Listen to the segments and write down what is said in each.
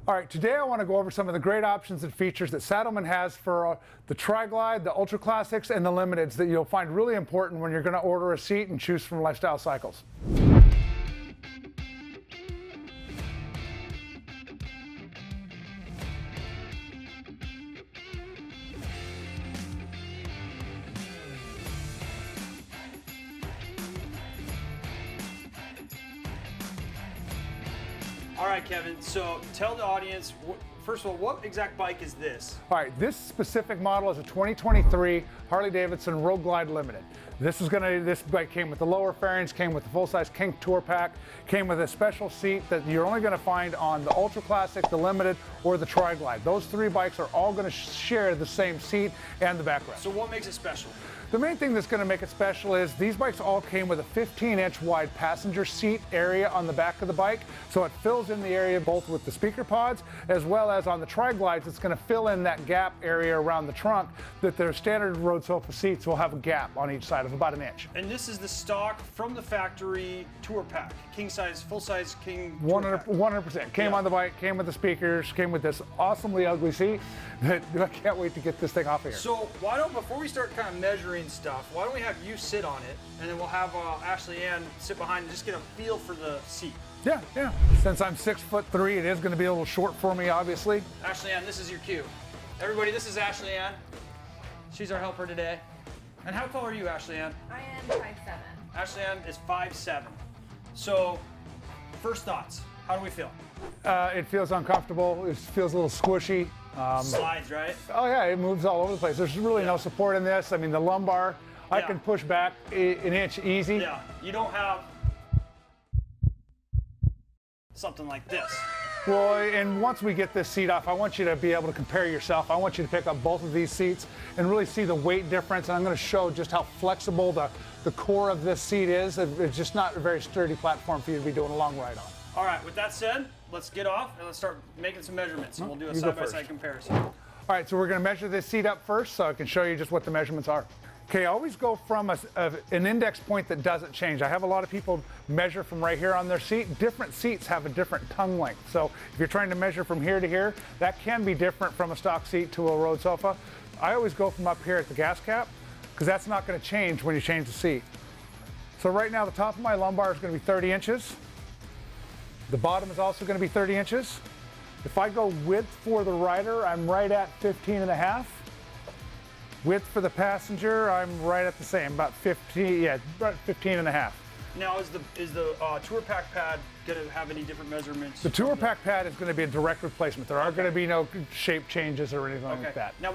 All right, today I want to go over some of the great options and features that Saddlemen has for the Tri Glide, the Ultra Classics, and the Limiteds that you'll find really important when you're going to order a seat and choose from Lifestyle Cycles. All right, Kevin, so tell the audience, first of all, what exact bike is this? All right, this specific model is a 2023 Harley-Davidson Road Glide Limited. This bike came with the lower fairings, came with the full-size King Tour Pack, came with a special seat that you're only going to find on the Ultra Classic, the Limited, or the Tri Glide. Those three bikes are all going to share the same seat and the backrest. So what makes it special? The main thing that's going to make it special is these bikes all came with a 15-inch wide passenger seat area on the back of the bike, so it fills in the area both with the speaker pods as well as on the Tri Glides. It's going to fill in that gap area around the trunk that their standard road sofa seats will have a gap on each side of about an inch. And this is the stock from the factory tour pack, king size, full size King 100%. Came on the bike, came with the speakers, came with this awesomely ugly seat that I can't wait to get this thing off of here. So why don't, before we start kind of measuring stuff, why don't we have you sit on it, and then we'll have Ashley Ann sit behind and just get a feel for the seat. Yeah. Since I'm 6'3", it is going to be a little short for me, obviously. Ashley Ann, this is your cue. Everybody, this is Ashley Ann. She's our helper today. And how tall are you, Ashley Ann? I am 5'7". Ashley Ann is 5'7". So, first thoughts. How do we feel? It feels uncomfortable. It feels a little squishy. Slides, right? Oh yeah, it moves all over the place. There's really no support in this. I mean, the lumbar, I can push back an inch easy. Yeah, you don't have something like this. Well, and once we get this seat off, I want you to be able to compare yourself. I want you to pick up both of these seats and really see the weight difference. And I'm going to show just how flexible the core of this seat is. It's just not a very sturdy platform for you to be doing a long ride on. All right, with that said, let's get off and let's start making some measurements. And we'll do a side-by-side comparison. All right, so we're going to measure this seat up first so I can show you just what the measurements are. Okay, always go from an index point that doesn't change. I have a lot of people measure from right here on their seat. Different seats have a different tongue length. So if you're trying to measure from here to here, that can be different from a stock seat to a road sofa. I always go from up here at the gas cap because that's not going to change when you change the seat. So right now the top of my lumbar is going to be 30 inches. The bottom is also going to be 30 inches. If I go width for the rider, I'm right at 15.5. Width for the passenger, I'm right at the same, about 15.5. Now, is the tour pack pad going to have any different measurements? The tour pack pad is going to be a direct replacement. There aren't going to be no shape changes or anything like that. Now,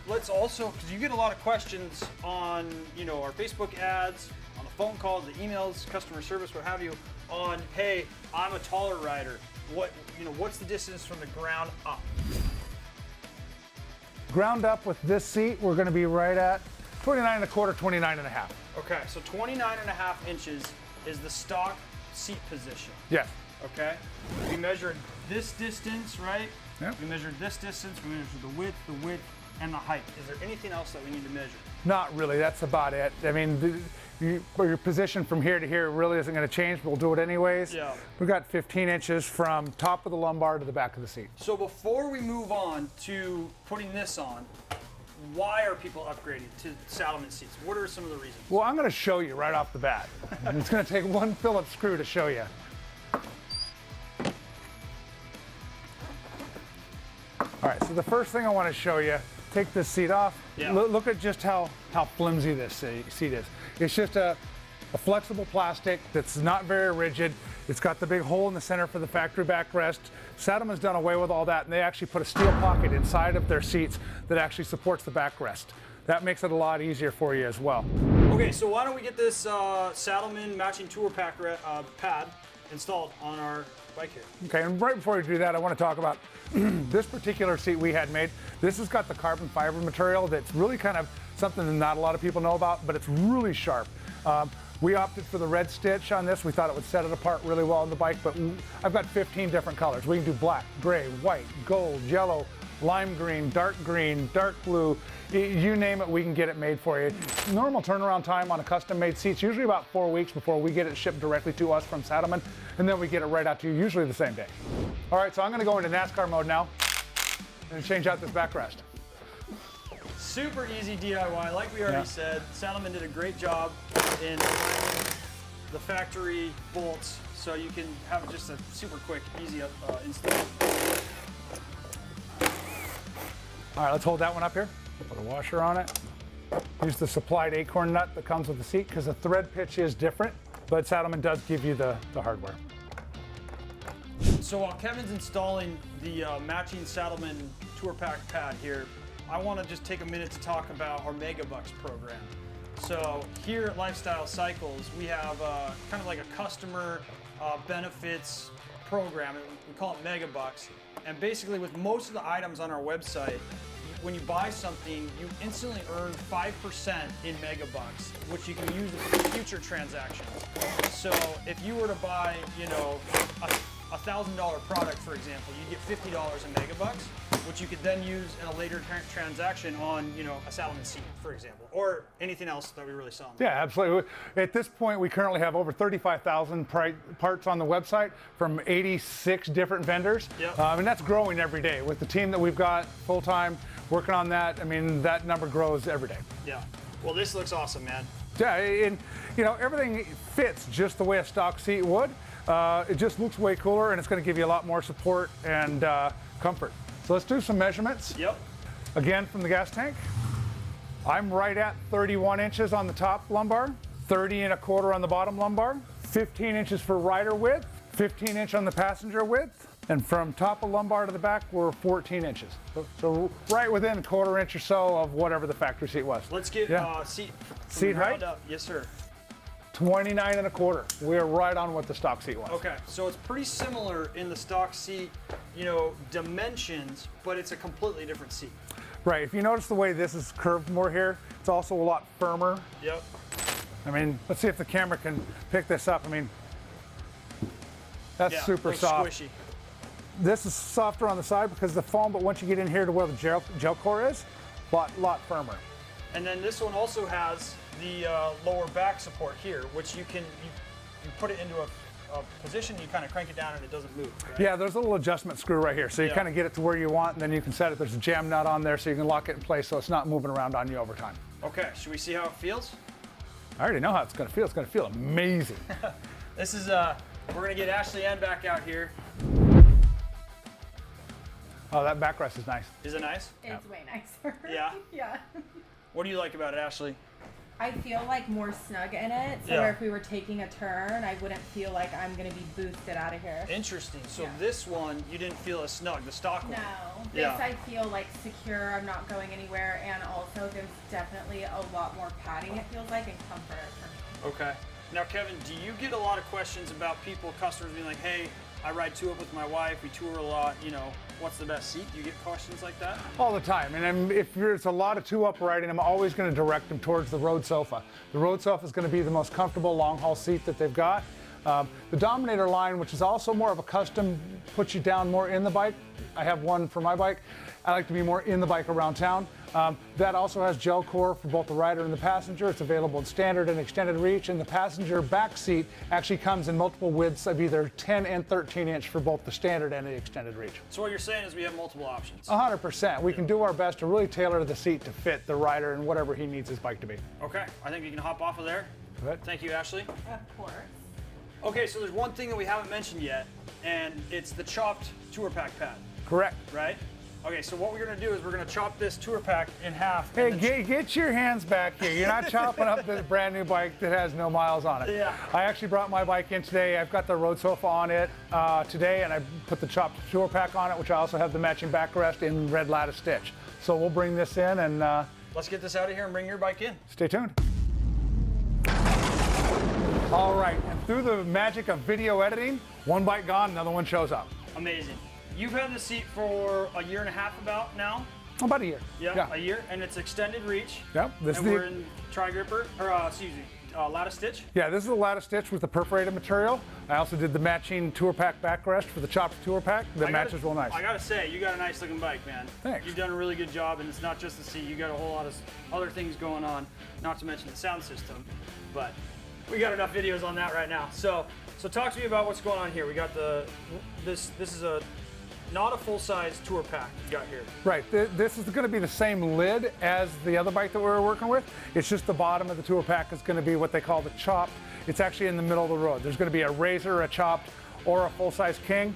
let's also, because you get a lot of questions on, our Facebook ads, on the phone calls, the emails, customer service, what have you, on, hey, I'm a taller rider. What's the distance from the ground up? Ground up with this seat, we're going to be right at 29.25, 29.5. Okay, so 29.5 inches is the stock seat position. Yes. Okay. We measured this distance, right? Yep. We measured this distance. We measured the width, and the height. Is there anything else that we need to measure? Not really. That's about it. I mean, your position from here to here really isn't going to change, but we'll do it anyways. Yeah. We've got 15 inches from top of the lumbar to the back of the seat. So before we move on to putting this on, why are people upgrading to Saddlemen seats? What are some of the reasons? Well, I'm going to show you right off the bat. It's going to take one Phillips screw to show you. All right, so the first thing I want to show you, take this seat off. Yeah. Look at just how flimsy this seat is. It's just a flexible plastic that's not very rigid. It's got the big hole in the center for the factory backrest. Saddlemen's done away with all that, and they actually put a steel pocket inside of their seats that actually supports the backrest. That makes it a lot easier for you as well. Okay, so why don't we get this Saddlemen matching tour pack pad installed on our bike here. Okay, and right before we do that, I want to talk about this particular seat we had made. This has got the carbon fiber material that's really kind of something that not a lot of people know about, but it's really sharp. We opted for the red stitch on this. We thought it would set it apart really well on the bike, but I've got 15 different colors. We can do black, gray, white, gold, yellow, lime green, dark blue, you name it, we can get it made for you. Normal turnaround time on a custom-made seat's usually about 4 weeks before we get it shipped directly to us from Saddlemen, and then we get it right out to you, usually the same day. All right, so I'm gonna go into NASCAR mode now and change out this backrest. Super easy DIY, like we already said. Saddlemen did a great job in the factory bolts, so you can have just a super quick, easy install. All right, let's hold that one up here. Put a washer on it. Use the supplied acorn nut that comes with the seat because the thread pitch is different, but Saddlemen does give you the hardware. So while Kevin's installing the matching Saddlemen Tour Pack pad here, I want to just take a minute to talk about our Megabucks program. So here at Lifestyle Cycles, we have kind of like a customer benefits program. We call it Megabucks. And basically with most of the items on our website, when you buy something, you instantly earn 5% in Megabucks, which you can use for future transactions. So if you were to buy, you know, a $1,000 product, for example, you get $50 in Megabucks, which you could then use in a later transaction on, you know, a Saddlemen seat, for example, or anything else that we really sell. Yeah, absolutely. At this point, we currently have over 35,000 parts on the website from 86 different vendors. Yep. And that's growing every day. With the team that we've got full-time working on that, I mean, that number grows every day. Yeah. Well, this looks awesome, man. Yeah, and you know, everything fits just the way a stock seat would. It just looks way cooler, and it's going to give you a lot more support and comfort. So let's do some measurements. Yep. Again, from the gas tank. I'm right at 31 inches on the top lumbar, 30 and a quarter on the bottom lumbar, 15 inches for rider width, 15 inch on the passenger width, and from top of lumbar to the back, we're 14 inches. So right within a quarter inch or so of whatever the factory seat was. Let's get seat Seat height? up. Yes, sir. 29 and a quarter. We're right on what the stock seat was. Okay, so it's pretty similar in the stock seat, you know, dimensions, but it's a completely different seat. Right, if you notice the way this is curved more here, it's also a lot firmer. Yep. I mean, let's see if the camera can pick this up. I mean, that's super soft. Squishy. This is softer on the side because of the foam, but once you get in here to where the gel core is, lot firmer. And then this one also has the lower back support here, which you put it into a position, you kind of crank it down and it doesn't move, right? Yeah, there's a little adjustment screw right here. So you kind of get it to where you want, and then you can set it. There's a jam nut on there so you can lock it in place so it's not moving around on you over time. Okay, should we see how it feels? I already know how it's gonna feel. It's gonna feel amazing. This is, we're gonna get Ashley Ann back out here. Oh, that backrest is nice. Is it nice? It's way nicer. Yeah? Yeah. What do you like about it, Ashley? I feel like more snug in it, so Yeah. if we were taking a turn, I wouldn't feel like I'm gonna be boosted out of here. Interesting. So Yeah. this one, you didn't feel as snug, the stock one. No, Yeah. this I feel like secure, I'm not going anywhere, and also there's definitely a lot more padding it feels like and comfort for me. Okay. Now, Kevin, do you get a lot of questions about customers being like, hey, I ride two up with my wife, we tour a lot, you know, what's the best seat? Do you get questions like that? All the time. And if there's a lot of two-up riding, I'm always going to direct them towards the Road Sofa. The Road Sofa is going to be the most comfortable long-haul seat that they've got. The Dominator line, which is also more of a custom, puts you down more in the bike. I have one for my bike. I like to be more in the bike around town. That also has gel core for both the rider and the passenger. It's available in standard and extended reach, and the passenger back seat actually comes in multiple widths of either 10 and 13 inch for both the standard and the extended reach. So what you're saying is we have multiple options. 100%. We can do our best to really tailor the seat to fit the rider and whatever he needs his bike to be. Okay, I think you can hop off of there. Go ahead. Thank you, Ashley. Of course. Okay, so there's one thing that we haven't mentioned yet, and it's the chopped tour pack pad, Correct. right? Okay, so what we're gonna do is we're gonna chop this tour pack in half. Hey, and then get your hands back here. You're not chopping up this brand new bike that has no miles on it. Yeah. I actually brought my bike in today. I've got the Road Sofa on it today, and I put the chopped tour pack on it, which I also have the matching backrest in red lattice stitch. So we'll bring this in and let's get this out of here and bring your bike in. stay tuned. All right, and through the magic of video editing, one bike gone, another one shows up. Amazing. You've had this seat for a year and a half about now? About a year. Yeah, a year, and it's extended reach. Yep. This And is we're in tri-gripper, or excuse me, lattice stitch. Yeah, this is a lattice stitch with the perforated material. I also did the matching tour pack backrest for the chopped tour pack that matches real nice. I gotta say, you got a nice looking bike, man. Thanks. You've done a really good job, and it's not just the seat. You got a whole lot of other things going on, not to mention the sound system. But we got enough videos on that right now. So talk to me about what's going on here. We got this is a not a full-size tour pack you got here. Right, this is going to be the same lid as the other bike that we were working with. It's just the bottom of the tour pack is going to be what they call the chopped. It's actually in the middle of the road. There's going to be a razor, a chopped, or a full-size king.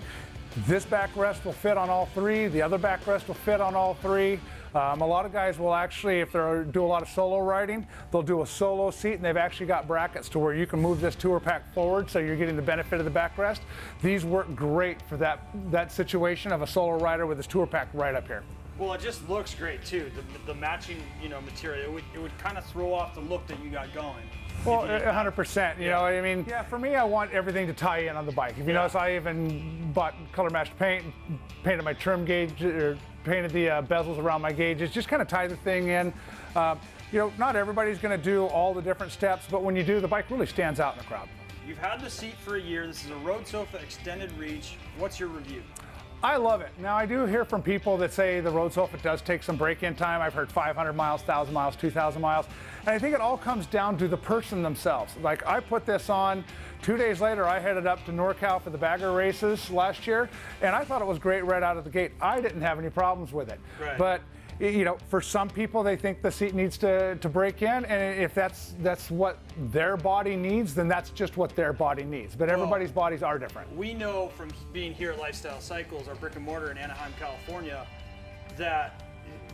This backrest will fit on all three. The other backrest will fit on all three. A lot of guys will actually, if they do a lot of solo riding, they'll do a solo seat, and they've actually got brackets to where you can move this tour pack forward, so you're getting the benefit of the backrest. These work great for that situation of a solo rider with this tour pack right up here. Well, it just looks great too. The matching, material, it would kind of throw off the look that you got going. Well, 100%. You know, I mean, yeah, for me, I want everything to tie in on the bike. If you notice, I even bought color matched paint, painted my trim gauge, or painted the bezels around my gauges, just kind of tie the thing in. Not everybody's going to do all the different steps, but when you do, the bike really stands out in the crowd. You've had the seat for a year. This is a Road Sofa extended reach. What's your review? I love it. Now, I do hear from people that say the Road Sofa does take some break-in time. I've heard 500 miles, 1,000 miles, 2,000 miles. And I think it all comes down to the person themselves. Like, I put this on, 2 days later, I headed up to NorCal for the Bagger races last year, and I thought it was great right out of the gate. I didn't have any problems with it. Right. But for some people, they think the seat needs to break in, and if that's what their body needs, then that's just what their body needs. But everybody's bodies are different. We know from being here at Lifestyle Cycles, our brick and mortar in Anaheim, California, that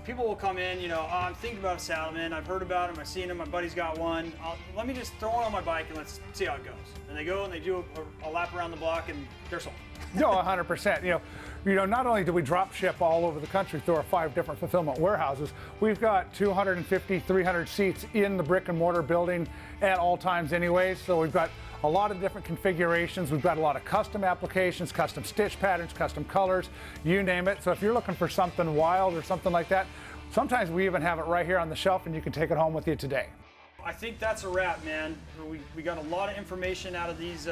people will come in, I'm thinking about a Saddlemen, I've heard about them, I've seen them, my buddy's got one, let me just throw it on my bike and let's see how it goes. And they go and they do a lap around the block and they're sold. No, 100%. Not only do we drop ship all over the country through our 5 different fulfillment warehouses, we've got 250, 300 seats in the brick and mortar building at all times anyway. So we've got a lot of different configurations. We've got a lot of custom applications, custom stitch patterns, custom colors, you name it. So if you're looking for something wild or something like that, sometimes we even have it right here on the shelf and you can take it home with you today. I think that's a wrap, man. We got a lot of information out of these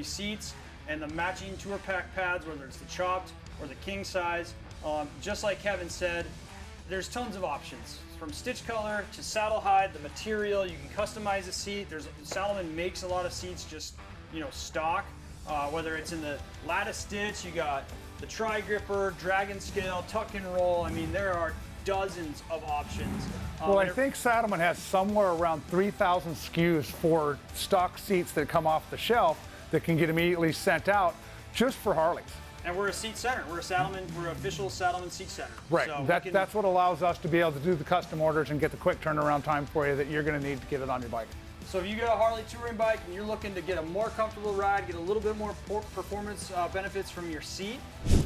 seats and the matching tour pack pads, whether it's the chopped or the king size. Just like Kevin said, there's tons of options. From stitch color to saddle hide, the material, you can customize the seat. Saddlemen makes a lot of seats just, stock. Whether it's in the lattice stitch, you got the tri-gripper, dragon scale, tuck and roll. I mean, there are dozens of options. Well, I think Saddlemen has somewhere around 3,000 SKUs for stock seats that come off the shelf that can get immediately sent out just for Harleys. And we're a seat center. We're an official Saddlemen Seat Center. Right. So that's what allows us to be able to do the custom orders and get the quick turnaround time for you that you're going to need to get it on your bike. So if you got a Harley touring bike and you're looking to get a more comfortable ride, get a little bit more performance benefits from your seat,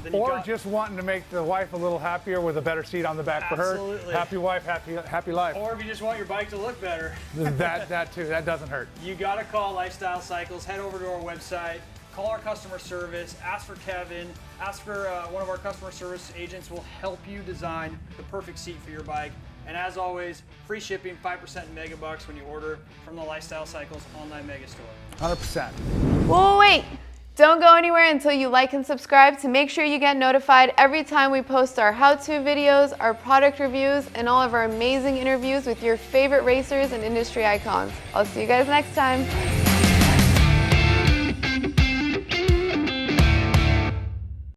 then just wanting to make the wife a little happier with a better seat on the back for her. Absolutely. Happy wife, happy life. Or if you just want your bike to look better. that too. That doesn't hurt. You got to call Lifestyle Cycles. Head over to our website. Call our customer service. Ask for Kevin. Ask for one of our customer service agents. Will help you design the perfect seat for your bike. And as always, free shipping, 5% in Megabucks when you order from the Lifestyle Cycles online mega store. 100%. Whoa, wait! Don't go anywhere until you like and subscribe to make sure you get notified every time we post our how-to videos, our product reviews, and all of our amazing interviews with your favorite racers and industry icons. I'll see you guys next time.